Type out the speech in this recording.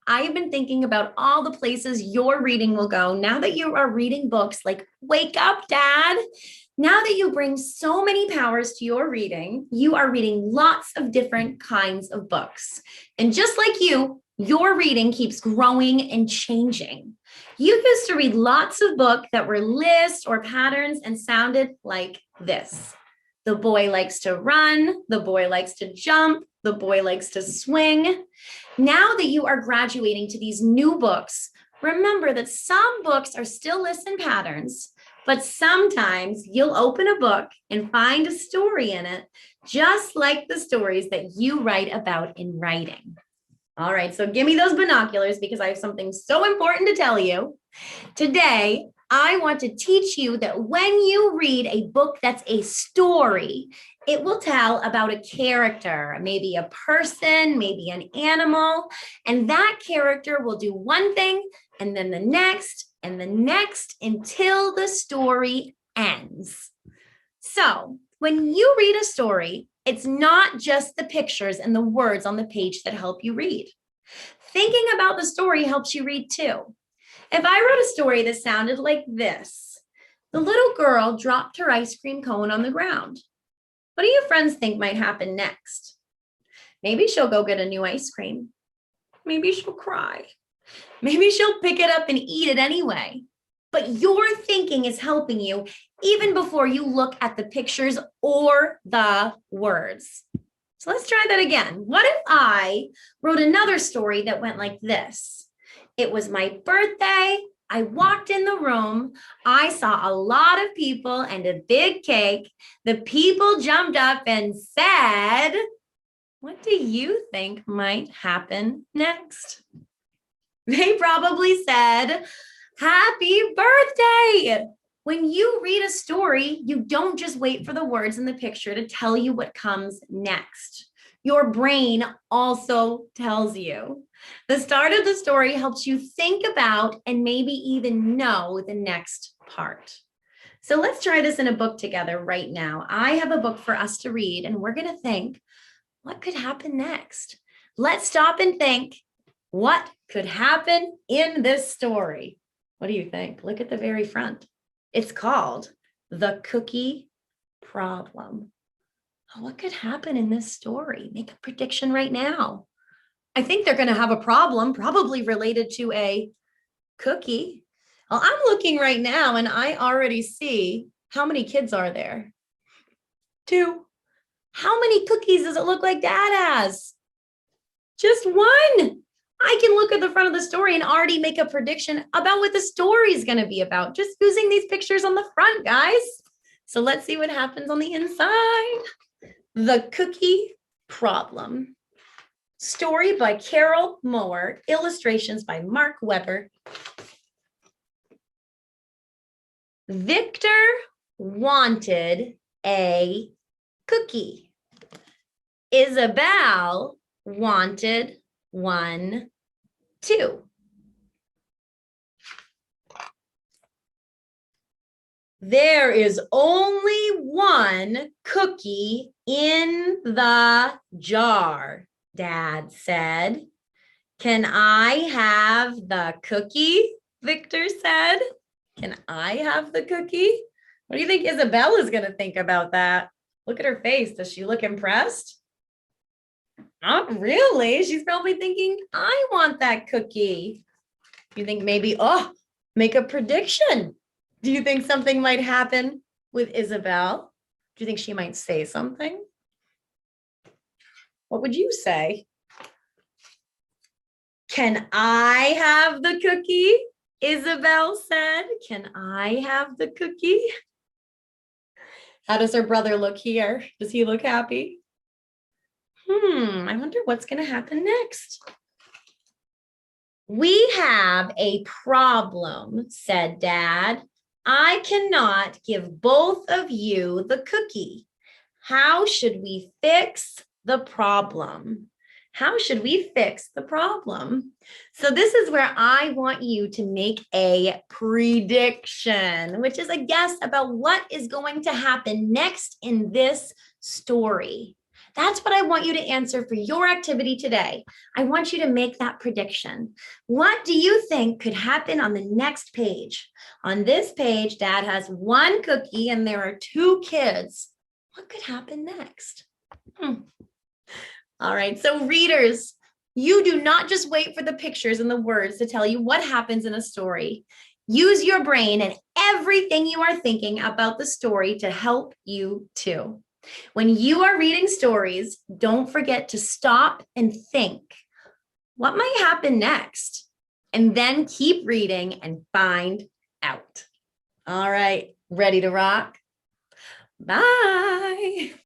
I've been thinking about all the places your reading will go now that you are reading books like Wake Up, Dad. Now that you bring so many powers to your reading, you are reading lots of different kinds of books. And just like you, your reading keeps growing and changing. You used to read lots of books that were lists or patterns and sounded like this. The boy likes to run, the boy likes to jump, the boy likes to swing. Now that you are graduating to these new books, remember that some books are still lists and patterns, but sometimes you'll open a book and find a story in it, just like the stories that you write about in writing. All right, so give me those binoculars because I have something so important to tell you. Today, I want to teach you that when you read a book that's a story, it will tell about a character, maybe a person, maybe an animal, and that character will do one thing and then the next and the next until the story ends. So when you read a story, it's not just the pictures and the words on the page that help you read. Thinking about the story helps you read too. If I wrote a story that sounded like this, the little girl dropped her ice cream cone on the ground. What do your friends think might happen next? Maybe she'll go get a new ice cream. Maybe she'll cry. Maybe she'll pick it up and eat it anyway. But your thinking is helping you even before you look at the pictures or the words. So let's try that again. What if I wrote another story that went like this? It was my birthday. I walked in the room. I saw a lot of people and a big cake. The people jumped up and said, what do you think might happen next? They probably said, happy birthday. When you read a story, you don't just wait for the words in the picture to tell you what comes next. Your brain also tells you. The start of the story helps you think about and maybe even know the next part. So let's try this in a book together right now. I have a book for us to read, and we're going to think, what could happen next? Let's stop and think, what could happen in this story? What do you think? Look at the very front. It's called The Cookie Problem. What could happen in this story? Make a prediction right now. I think they're going to have a problem, probably related to a cookie. Well, I'm looking right now and I already see how many kids are there? 2. How many cookies does it look like Dad has? Just 1. I can look at the front of the story and already make a prediction about what the story is going to be about, just using these pictures on the front, guys. So let's see what happens on the inside. The Cookie Problem. Story by Carol Moore, illustrations by Mark Weber. Victor wanted a cookie. Isabel wanted one too. There is only one cookie in the jar, Dad said. Can I have the cookie? Victor said. Can I have the cookie? What do you think Isabel is going to think about that? Look at her face. Does she look impressed? Not really. She's probably thinking, I want that cookie. You think maybe, make a prediction. Do you think something might happen with Isabel? Do you think she might say something? What would you say? Can I have the cookie? Isabel said. Can I have the cookie? How does her brother look here? Does he look happy? I wonder what's going to happen next. We have a problem, said Dad. I cannot give both of you the cookie. How should we fix the problem? How should we fix the problem? So this is where I want you to make a prediction, which is a guess about what is going to happen next in this story. That's what I want you to answer for your activity today. I want you to make that prediction. What do you think could happen on the next page? On this page, Dad has one cookie and there are two kids. What could happen next? All right, so readers, you do not just wait for the pictures and the words to tell you what happens in a story. Use your brain and everything you are thinking about the story to help you too. When you are reading stories, don't forget to stop and think, what might happen next? And then keep reading and find out. All right, ready to rock? Bye.